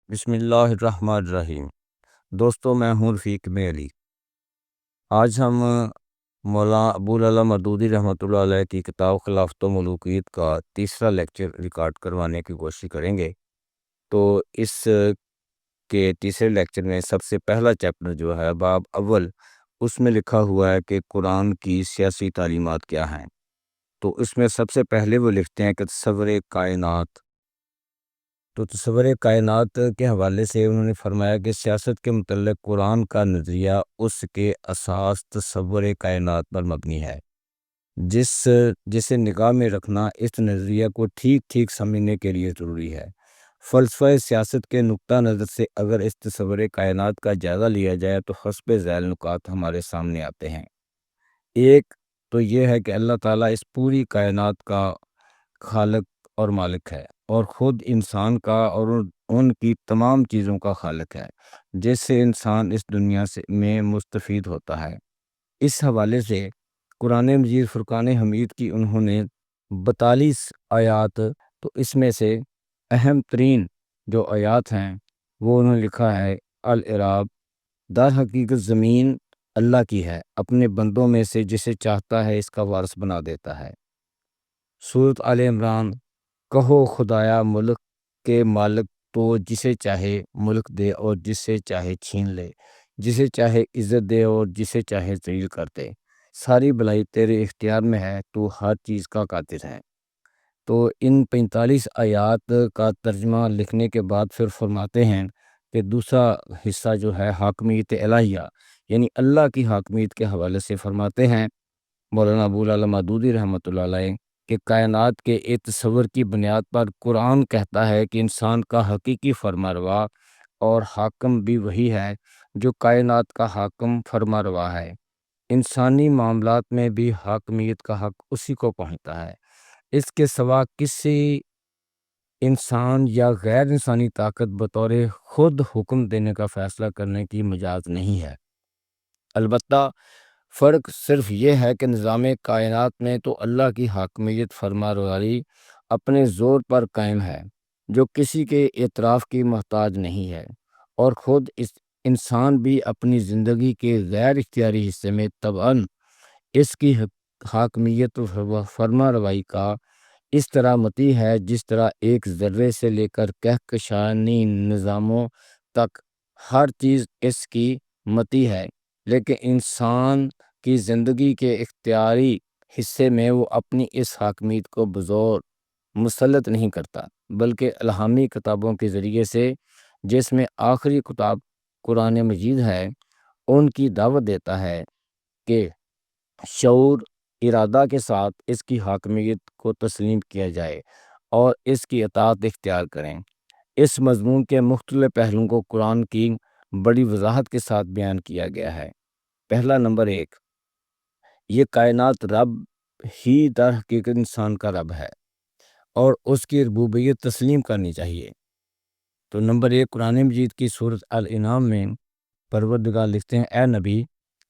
بسم اللہ الرحمن الرحیم۔ دوستو، میں ہوں رفیق علی۔ آج ہم مولانا ابوالعلا مودودی رحمۃ اللہ علیہ کی کتاب خلافت و ملوکیت کا تیسرا لیکچر ریکارڈ کروانے کی کوشش کریں گے۔ تو اس کے تیسرے لیکچر میں سب سے پہلا چیپٹر جو ہے باب اول، اس میں لکھا ہوا ہے کہ قرآن کی سیاسی تعلیمات کیا ہیں۔ تو اس میں سب سے پہلے وہ لکھتے ہیں کہ تصور کائنات۔ تو تصور کائنات کے حوالے سے انہوں نے فرمایا کہ سیاست کے متعلق قرآن کا نظریہ اس کے اساس تصور کائنات پر مبنی ہے، جسے نگاہ میں رکھنا اس نظریہ کو ٹھیک ٹھیک سمجھنے کے لیے ضروری ہے۔ فلسفہ سیاست کے نقطہ نظر سے اگر اس تصور کائنات کا جائزہ لیا جائے تو حسب ذیل نکات ہمارے سامنے آتے ہیں۔ ایک تو یہ ہے کہ اللہ تعالیٰ اس پوری کائنات کا خالق اور مالک ہے، اور خود انسان کا اور ان کی تمام چیزوں کا خالق ہے، جس سے انسان اس دنیا میں مستفید ہوتا ہے۔ اس حوالے سے قرآن مجید فرقان حمید کی انہوں نے 42 آیات، تو اس میں سے اہم ترین جو آیات ہیں وہ انہوں نے لکھا ہے الاعراب، در حقیقت زمین اللہ کی ہے، اپنے بندوں میں سے جسے چاہتا ہے اس کا وارث بنا دیتا ہے۔ سورۃ آل عمران، کہو خدایا ملک کے مالک تو جسے چاہے ملک دے اور جسے چاہے چھین لے، جسے چاہے عزت دے اور جسے چاہے ذلیل کر دے، ساری بھلائی تیرے اختیار میں ہے، تو ہر چیز کا قادر ہے۔ تو ان 45 آیات کا ترجمہ لکھنے کے بعد پھر فرماتے ہیں کہ دوسرا حصہ جو ہے حاکمیت الہیہ، یعنی اللہ کی حاکمیت کے حوالے سے فرماتے ہیں مولانا ابوالعلا مودودی رحمۃ اللہ علیہ کہ کائنات کے ایک تصور کی بنیاد پر قرآن کہتا ہے کہ انسان کا حقیقی فرمانروا اور حاکم بھی وہی ہے جو کائنات کا حاکم فرمانروا ہے۔ انسانی معاملات میں بھی حاکمیت کا حق اسی کو پہنچتا ہے، اس کے سوا کسی انسان یا غیر انسانی طاقت بطور خود حکم دینے کا فیصلہ کرنے کی مجاز نہیں ہے۔ البتہ فرق صرف یہ ہے کہ نظام کائنات میں تو اللہ کی حاکمیت فرمانروایی اپنے زور پر قائم ہے، جو کسی کے اعتراف کی محتاج نہیں ہے، اور خود انسان بھی اپنی زندگی کے غیر اختیاری حصے میں طبعاً اس کی حاکمیت و فرمانروائی کا اس طرح مطیع ہے جس طرح ایک ذرے سے لے کر کہکشانی نظاموں تک ہر چیز اس کی مطیع ہے، لیکن انسان کی زندگی کے اختیاری حصے میں وہ اپنی اس حاکمیت کو بزور مسلط نہیں کرتا، بلکہ الہامی کتابوں کے ذریعے سے، جس میں آخری کتاب قرآن مجید ہے، ان کی دعوت دیتا ہے کہ شعور ارادہ کے ساتھ اس کی حاکمیت کو تسلیم کیا جائے اور اس کی اطاعت اختیار کریں۔ اس مضمون کے مختلف پہلوؤں کو قرآن کی بڑی وضاحت کے ساتھ بیان کیا گیا ہے۔ پہلا نمبر 1، یہ کائنات رب ہی در حقیقت انسان کا رب ہے اور اس کی ربوبیت تسلیم کرنی چاہیے۔ تو نمبر 1، قرآن مجید کی سورۃ الانعام میں پروردگار لکھتے ہیں، اے نبی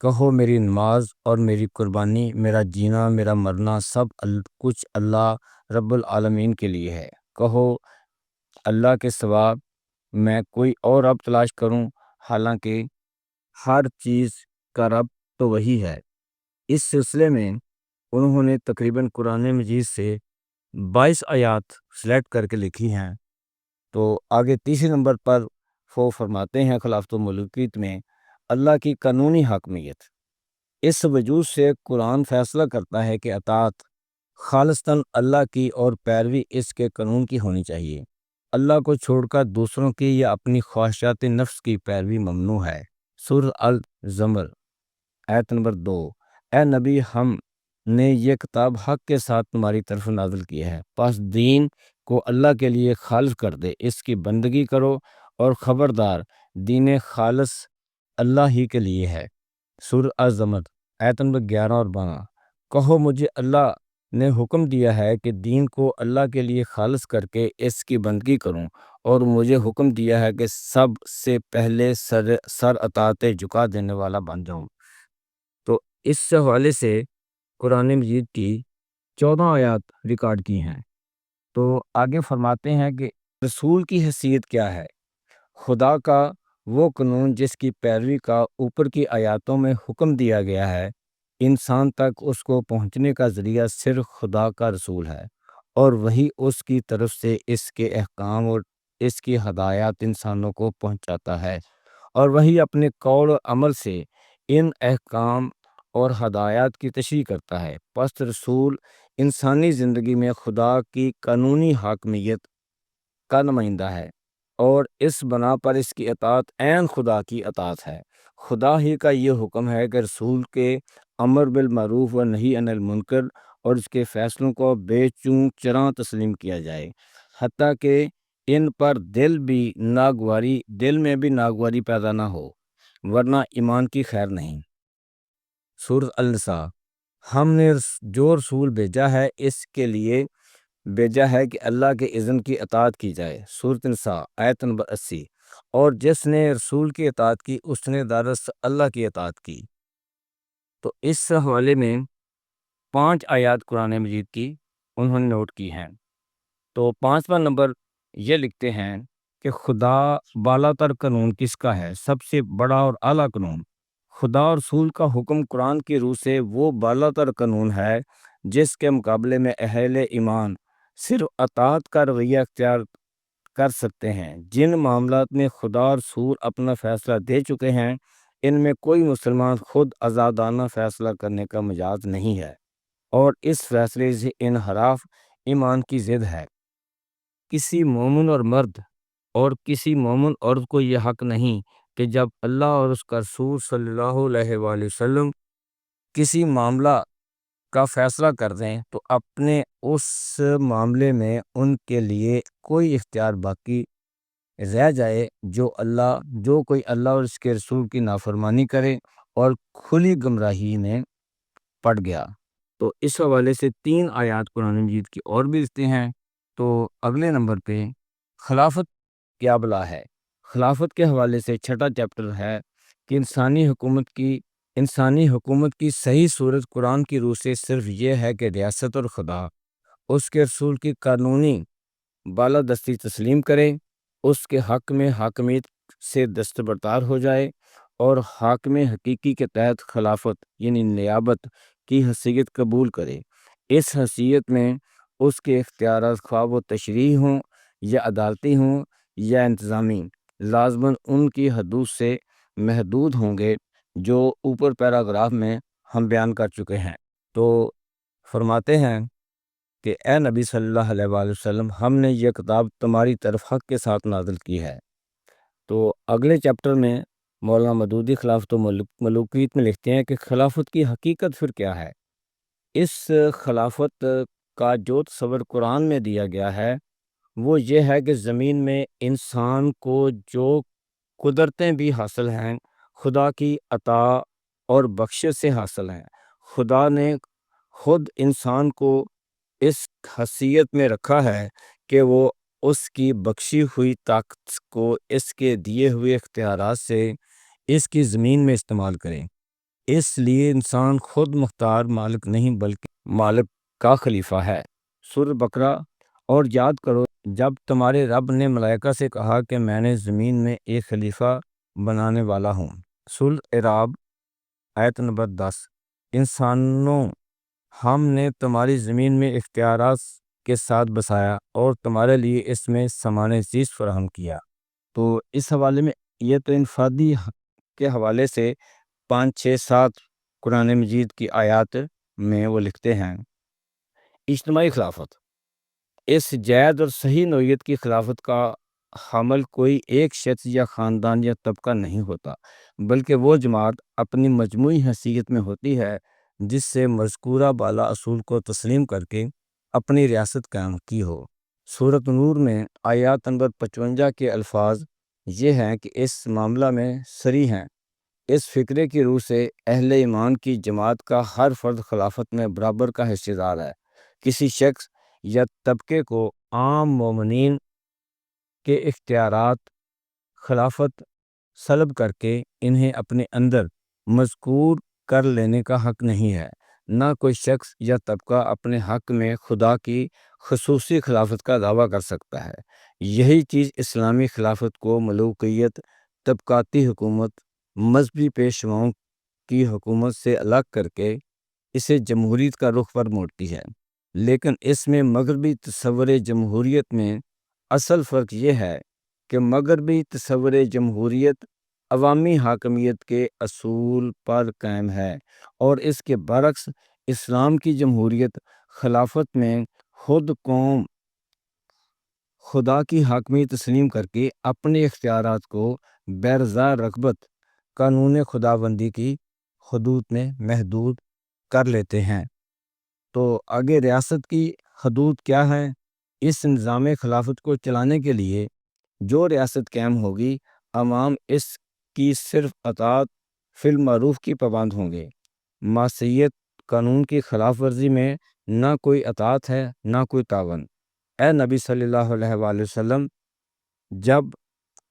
کہو میری نماز اور میری قربانی، میرا جینا، میرا مرنا، سب کچھ اللہ رب العالمین کے لیے ہے۔ کہو اللہ کے سوا میں کوئی اور رب تلاش کروں، حالانکہ ہر چیز کا رب تو وہی ہے۔ اس سلسلے میں انہوں نے تقریباً قرآن مجید سے 22 آیات سلیکٹ کر کے لکھی ہیں۔ تو آگے تیسرے نمبر پر وہ فرماتے ہیں خلافت و ملوکیت میں اللہ کی قانونی حاکمیت۔ اس وجود سے قرآن فیصلہ کرتا ہے کہ اطاعت خالصتاً اللہ کی اور پیروی اس کے قانون کی ہونی چاہیے۔ اللہ کو چھوڑ کر دوسروں کی یا اپنی خواہشات نفس کی پیروی ممنوع ہے۔ سورۃ الزمر آیت نمبر 2، اے نبی ہم نے یہ کتاب حق کے ساتھ تمہاری طرف نازل کی ہے، پس دین کو اللہ کے لیے خالص کر دے، اس کی بندگی کرو، اور خبردار دین خالص اللہ ہی کے لیے ہے۔ سورۃ الزمر آیت نمبر 11 اور 12، کہو مجھے اللہ نے حکم دیا ہے کہ دین کو اللہ کے لیے خالص کر کے اس کی بندگی کروں، اور مجھے حکم دیا ہے کہ سب سے پہلے سر اطاعت جھکا دینے والا بن جاؤں۔ تو اس حوالے سے قرآن مجید کی 14 آیات ریکارڈ کی ہیں۔ تو آگے فرماتے ہیں کہ رسول کی حیثیت کیا ہے، خدا کا وہ قانون جس کی پیروی کا اوپر کی آیاتوں میں حکم دیا گیا ہے، انسان تک اس کو پہنچنے کا ذریعہ صرف خدا کا رسول ہے، اور وہی اس کی طرف سے اس کے احکام اور اس کی ہدایات انسانوں کو پہنچاتا ہے، اور وہی اپنے قول و عمل سے ان احکام اور ہدایات کی تشریح کرتا ہے۔ پس رسول انسانی زندگی میں خدا کی قانونی حاکمیت کا نمائندہ ہے، اور اس بنا پر اس کی اطاعت عین خدا کی اطاعت ہے۔ خدا ہی کا یہ حکم ہے کہ رسول کے امر بالمعروف و نہی عن المنکر اور اس کے فیصلوں کو بے چون چراں تسلیم کیا جائے، حتیٰ کہ ان پر دل میں بھی ناگواری پیدا نہ ہو، ورنہ ایمان کی خیر نہیں۔ سورۃ النساء۔ ہم نے جو رسول بھیجا ہے اس کے لیے بھیجا ہے کہ اللہ کے اذن کی اطاعت کی جائے۔ سورۃ النساء آیت نمبر 80۔ اور جس نے رسول کی اطاعت کی اس نے دراصل اللہ کی اطاعت کی۔ تو اس حوالے میں 5 آیات قرآن مجید کی انہوں نے نوٹ کی ہیں۔ تو 5واں نمبر یہ لکھتے ہیں کہ خدا بالا تر قانون کس کا ہے؟ سب سے بڑا اور اعلیٰ قانون خدا اور رسول کا حکم قرآن کی روح سے وہ بالا تر قانون ہے جس کے مقابلے میں اہل ایمان صرف اطاعت کا رویہ اختیار کر سکتے ہیں۔ جن معاملات میں خدا اور رسول اپنا فیصلہ دے چکے ہیں ان میں کوئی مسلمان خود آزادانہ فیصلہ کرنے کا مجاز نہیں ہے، اور اس فیصلے سے انحراف ایمان کی ضد ہے۔ کسی مومن اور مرد اور کسی مومن عورت کو یہ حق نہیں کہ جب اللہ اور اس کا رسول صلی اللہ علیہ وآلہ وسلم کسی معاملہ کا فیصلہ کر دیں تو اپنے اس معاملے میں ان کے لیے کوئی اختیار باقی رہ جائے جو کوئی اللہ اور اس کے رسول کی نافرمانی کرے اور کھلی گمراہی میں پڑ گیا۔ تو اس حوالے سے 3 آیات قرآن مجید کی اور بھی لکھتے ہیں۔ تو اگلے نمبر پہ خلافت کیا بلا ہے؟ خلافت کے حوالے سے 6واں چیپٹر ہے کہ انسانی حکومت کی صحیح صورت قرآن کی روح سے صرف یہ ہے کہ ریاست اور خدا اس کے رسول کی قانونی بالادستی تسلیم کرے، اس کے حق میں حاکمیت سے دستبردار ہو جائے، اور حاکم حقیقی کے تحت خلافت یعنی نیابت کی حیثیت قبول کرے۔ اس حیثیت میں اس کے اختیارات خواہ وہ تشریعی ہوں یا عدالتی ہوں یا انتظامی، لازماً ان کی حدود سے محدود ہوں گے جو اوپر پیراگراف میں ہم بیان کر چکے ہیں۔ تو فرماتے ہیں کہ اے نبی صلی اللہ علیہ وآلہ وسلم، ہم نے یہ کتاب تمہاری طرف حق کے ساتھ نازل کی ہے۔ تو اگلے چیپٹر میں مولانا مودودی خلافت و ملوکیت میں لکھتے ہیں کہ خلافت کی حقیقت پھر کیا ہے؟ اس خلافت کا جو تصور قرآن میں دیا گیا ہے وہ یہ ہے کہ زمین میں انسان کو جو قدرتیں بھی حاصل ہیں خدا کی عطا اور بخشش سے حاصل ہیں۔ خدا نے خود انسان کو اس حیثیت میں رکھا ہے کہ وہ اس کی بخشی ہوئی طاقت کو اس کے دیے ہوئے اختیارات سے اس کی زمین میں استعمال کریں۔ اس لیے انسان خود مختار مالک نہیں بلکہ مالک کا خلیفہ ہے۔ سورۃ بقرہ۔ اور یاد کرو جب تمہارے رب نے ملائکہ سے کہا کہ میں نے زمین میں ایک خلیفہ بنانے والا ہوں۔ سورۃ اعراف آیت نمبر 10۔ انسانوں، ہم نے تمہاری زمین میں اختیارات کے ساتھ بسایا اور تمہارے لیے اس میں سامان زیست فراہم کیا۔ تو اس حوالے میں یہ تو انفرادی حق کے حوالے سے 5 6 7 قرآن مجید کی آیات میں وہ لکھتے ہیں۔ اجتماعی خلافت۔ اس جائز اور صحیح نوعیت کی خلافت کا حامل کوئی ایک شخص یا خاندان یا طبقہ نہیں ہوتا، بلکہ وہ جماعت اپنی مجموعی حیثیت میں ہوتی ہے جس سے مذکورہ بالا اصول کو تسلیم کر کے اپنی ریاست قائم کی ہو۔ سورۃ نور میں آیات نمبر 55 کے الفاظ یہ ہیں کہ اس معاملہ میں صریح ہیں۔ اس فکرے کی روح سے اہل ایمان کی جماعت کا ہر فرد خلافت میں برابر کا حصہ دار ہے۔ کسی شخص یا طبقے کو عام مومنین کے اختیارات خلافت سلب کر کے انہیں اپنے اندر مذکور کر لینے کا حق نہیں ہے۔ نہ کوئی شخص یا طبقہ اپنے حق میں خدا کی خصوصی خلافت کا دعویٰ کر سکتا ہے۔ یہی چیز اسلامی خلافت کو ملوکیت، طبقاتی حکومت، مذہبی پیشواؤں کی حکومت سے الگ کر کے اسے جمہوریت کا رخ پر موڑتی ہے۔ لیکن اس میں مغربی تصور جمہوریت میں اصل فرق یہ ہے کہ مغربی تصور جمہوریت عوامی حاکمیت کے اصول پر قائم ہے، اور اس کے برعکس اسلام کی جمہوریت خلافت میں خود قوم خدا کی حاکمیت تسلیم کر کے اپنے اختیارات کو بغیر رغبت قانون خداوندی کی حدود میں محدود کر لیتے ہیں۔ تو آگے ریاست کی حدود کیا ہے؟ اس نظام خلافت کو چلانے کے لیے جو ریاست قائم ہوگی، عوام اس کی صرف اطاعت فی المعروف کی پابند ہوں گے۔ معصیت، قانون کی خلاف ورزی میں نہ کوئی اطاعت ہے نہ کوئی تعاون۔ اے نبی صلی اللہ علیہ وآلہ وسلم، جب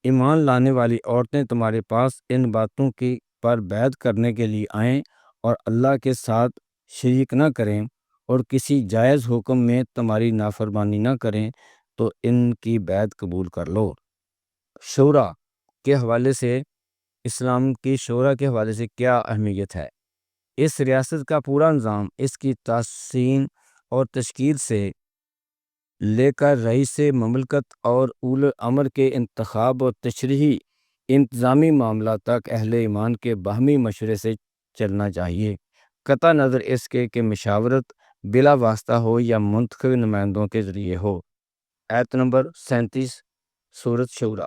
ایمان لانے والی عورتیں تمہارے پاس ان باتوں کی پر بیعت کرنے کے لیے آئیں اور اللہ کے ساتھ شریک نہ کریں اور کسی جائز حکم میں تمہاری نافرمانی نہ کریں تو ان کی بیعت قبول کر لو۔ شورا کے حوالے سے، اسلام کی شورا کے حوالے سے کیا اہمیت ہے؟ اس ریاست کا پورا نظام اس کی تاسیس اور تشکیل سے لے کر رئیس مملکت اور اولو الامر کے انتخاب اور تشریحی انتظامی معاملات تک اہل ایمان کے باہمی مشورے سے چلنا چاہیے، قطع نظر اس کے کہ مشاورت بلا واسطہ ہو یا منتخب نمائندوں کے ذریعے ہو۔ آیت نمبر 37 سورۃ شورا۔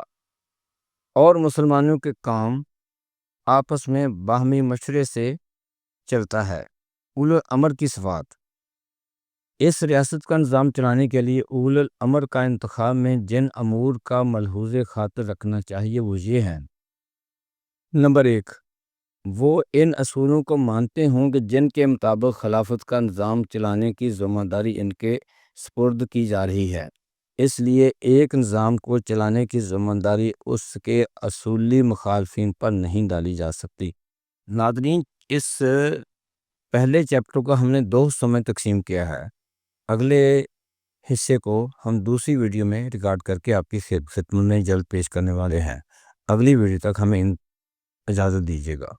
اور مسلمانوں کے کام آپس میں باہمی مشورے سے چلتا ہے۔ اولو الامر کی صفات۔ اس ریاست کا نظام چلانے کے لیے اولو الامر کا انتخاب میں جن امور کا ملحوظ خاطر رکھنا چاہیے وہ یہ ہیں: نمبر 1، وہ ان اصولوں کو مانتے ہوں کہ جن کے مطابق خلافت کا نظام چلانے کی ذمہ داری ان کے سپرد کی جا رہی ہے۔ اس لیے ایک نظام کو چلانے کی ذمہ داری اس کے اصولی مخالفین پر نہیں ڈالی جا سکتی۔ ناظرین، اس پہلے چیپٹر کو ہم نے 2 حصوں میں تقسیم کیا ہے۔ اگلے حصے کو ہم دوسری ویڈیو میں ریکارڈ کر کے آپ کی خدمت میں جلد پیش کرنے والے ہیں۔ اگلی ویڈیو تک ہمیں اجازت دیجیے گا۔